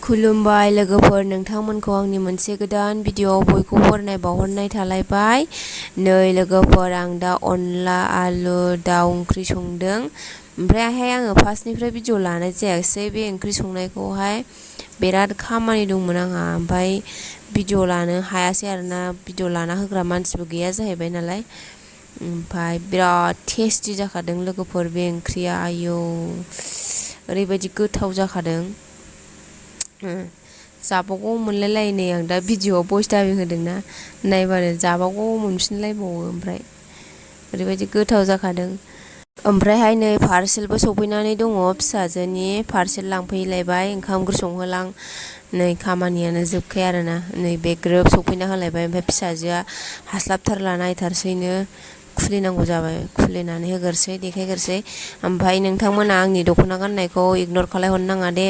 खुलुमबाय लोगोफोर, नोंथांमोनखौ आंनि मोनसे गोदान भिडिअआव बयखौबो बरायनाय बावहरनाय थालायबाय। नै लोगोफोर, आं दा अनला आलु दाउ ओंख्रि संदों। ओमफ्रायहाय आङो फार्स्टनिफ्राय भिडिअ लानाय जायासै। बे ओंख्रि संनायखौहाय बिराद खामानि दंमोन आंहा, ओमफ्राय भिडिअ लानो हायासै आरोना। भिडिअ लाना होग्रा मानसिबो गैया जाहैबाय नालाय। ओमफ्राय बिराद टेस्टि जाखादों लोगोफोर बे ओंख्रिया। आयौ ओरैबायदि गोथाव जाखादों। जाबावगौ मोनलायलायो। नै आं दा भिडिअआव भइस डाबिं होदोंना, नायबानो जाबावगौ मोनफिनलायबावो। ओमफ्राय ओरैबायदि गोथाव जाखादों। ओमफ्रायहाय नै पार्सेलबो सफैनानै दङ। फिसाजोनि पार्सेल लांफैलायबाय। ओंखाम ओंख्रि संहोलां, नै खामानियानो जोबखाया आरोना। नै बे ग्रोब सफैना होलायबाय। ओमफ्राय फिसाजोआ हास्लाबथारला, नायथारसैनो खुलिनांगौ जाबाय। खुलिनानै होगोरसै, देखायगोरसै। ओमफ्राय नोंथांमोना आंनि दख'ना गाननायखौ इगनर खालायहरनो नाङा दे।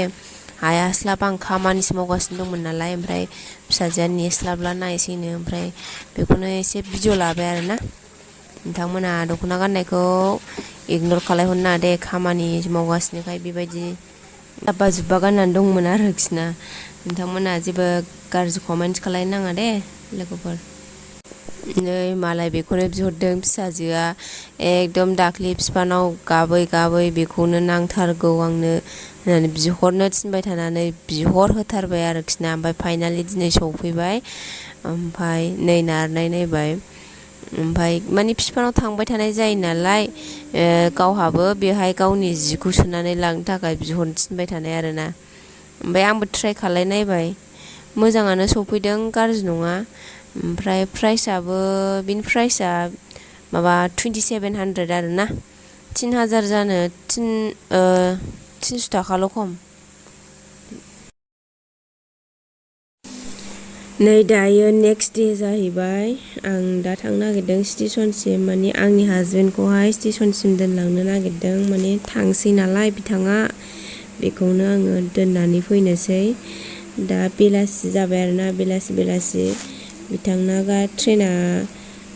हायास्लाब आं खामानिसो मावगासिनो दंमोन नालाय। ओमफ्राय फिसाजोआ नेस्लाबला नायसैनो, ओमफ्राय बेखौनो एसे भिडिअ लाबाय आरोना। नोंथांमोना दख'ना गाननायखौ इगनर खालायहरनो नाङा दे, खामानि मावगासिनोखाय बेबायदि जाब्बा जुब्बा गाननानै दंमोन आरोखि ना। नोंथांमोना जेबो गाज्रि कमेन्ट्स खालायनो नाङा दे लोगोफोर। नै मालाय बेखौनो बिहरदों फिसाजोआ। एकदम दाख्लि बिफानाव गाबै गाबै बेखौनो नांथारगौ आंनो होननानै बिहरनो थिनबाय थानानै बिहरहोथारबाय आरोखि ना। ओमफ्राय फाइनालि दिनै सफैबाय। ओमफ्राय नै नारनाय नायबाय। ओमफ्राय माने बिफानाव थांबाय थानाय जायो नालाय, गावहाबो बेहाय गावनि जिखौ सोनानै लांनो थाखाय बिहरनो थिनबाय थानाय आरोना। ओमफ्राय आंबो ट्राइ खालायनायबाय, मोजाङानो सफैदों, गाज्रि नङा। ओमफ्राय बिनि प्राइसआ माबा 2700 आरोना। 3000 जानो 300 थाखाल' खम। नै दायो नेक्स्ट दे जाहैबाय। आं दा थांनो नागिरदों स्टेशनसिम, माने आंनि हासबेन्डखौहाय स्टेशनसिम दोनलांनो नागिरदों। माने थांसै नालाय बिथाङा, बेखौनो आङो दोननानै फैनोसै। दा बेलासि जाबाय आरोना, बेलासि। बिथांना ट्रेना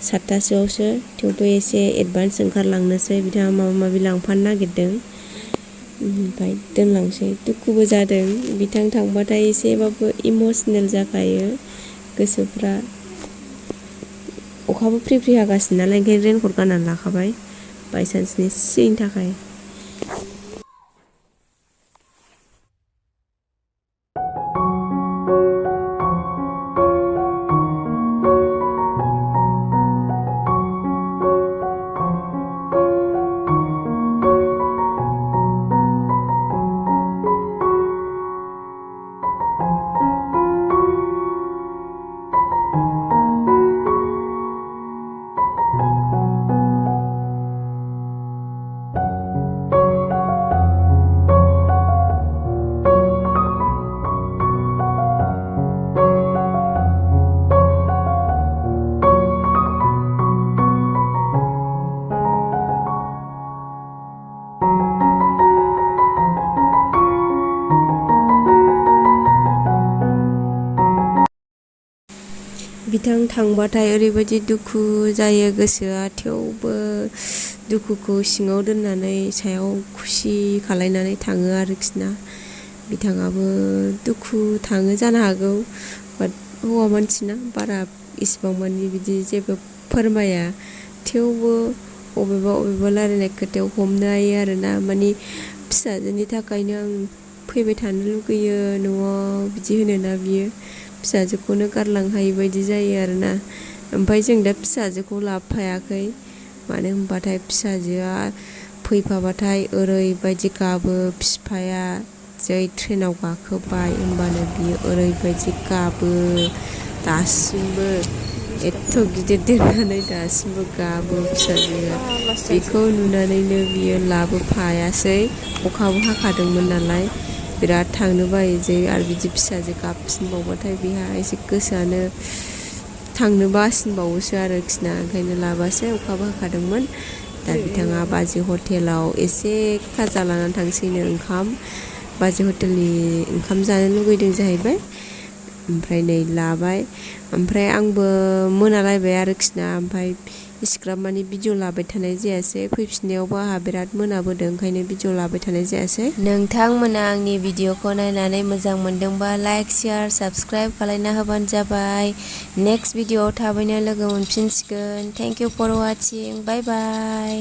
7टासोआवसो, थेवबो एसे एडभान्स ओंखारलांनोसै। बिथाङा माबा माबि लांफानो नागिरदों। ओमफ्राय दोनलांसै। दुखुबो जादों, बिथां थांबाथाय एसेबाबो इमसनेल जाखायो गोसोफ्रा। अखाबो फ्रि फ्रि हागासिनो नालाय, ओंखायनो रेनकट गाननानै लाखाबाय बायसान्सनि सियैनि थाखाय। बिथां थांबाथाय ओरैबायदि दुखु जायो गोसोआ, थेवबो दुखुखौ सिङाव दोननानै सायाव खुसि खालायनानै थाङो आरोखि ना। बिथाङाबो दुखु थाङो जानो हागौ, बाट हौवा मानसिना बारा इसिबां मानि बिदि जेबो फोरमाया। थेवबो अबेबा रायलायनाय खोथायाव हमनो हायो आरोना। माने फिसाजोनि थाखायनो आं फैबाय थानो लुगैयो न'आव, बिदि होनोना बियो। फिसाजोखौनो गारलांनो हायि बायदि जायो आरोना। ओमफ्राय जों दा फिसाजोखौ लाबोफायाखै, मानो होनबाथाय फिसाजोआ फैफाबाथाय ओरैबायदि गाबो। बिफाया जै ट्रेनाव गाखोबाय होनबानो बियो ओरैबायदि गाबो। दासिमबो एथ' गिदिर देरनानै दासिमबो गाबो फिसाजोआ। बेखौ नुनानैनो बियो लाबोफायासै। अखाबो हाखादोंमोन नालाय, बिराद थांनो बायो जै आरो बिदि फिसाजो गाबफिनबावबाथाय बेहा एसे गोसोआनो थांनो बासिनबावोसो आरोखि ना। ओंखायनो लाबोआसै, अखाबो हाखादोंमोन। दा बिथाङा बाजै हटेलाव एसे खाजा लानानै थांसैनो, ओंखाम। बाजै हटेलनि ओंखाम जानो लुगैदों जाहैबाय। ओमफ्राय नै लाबाय। ओमफ्राय आंबो मोनालायबाय आरोखि ना। ओमफ्राय इसिग्राब माने भिडिअ लाबाय थानाय जायासै। फैफिननायावबो आंहा बिराद मोनाबोदों, ओंखायनो भिडिअ लाबाय थानाय जायासै। नोंथांमोना आंनि भिडिअखौ नायनानै मोजां मोनदोंबा लाइक शेयार साबस्क्राइब खालायना होबानो जाबाय। नेक्स्ट भिडिअआव थाबैनो लोगो मोनफिनसिगोन। Thank you for watching. Bye bye.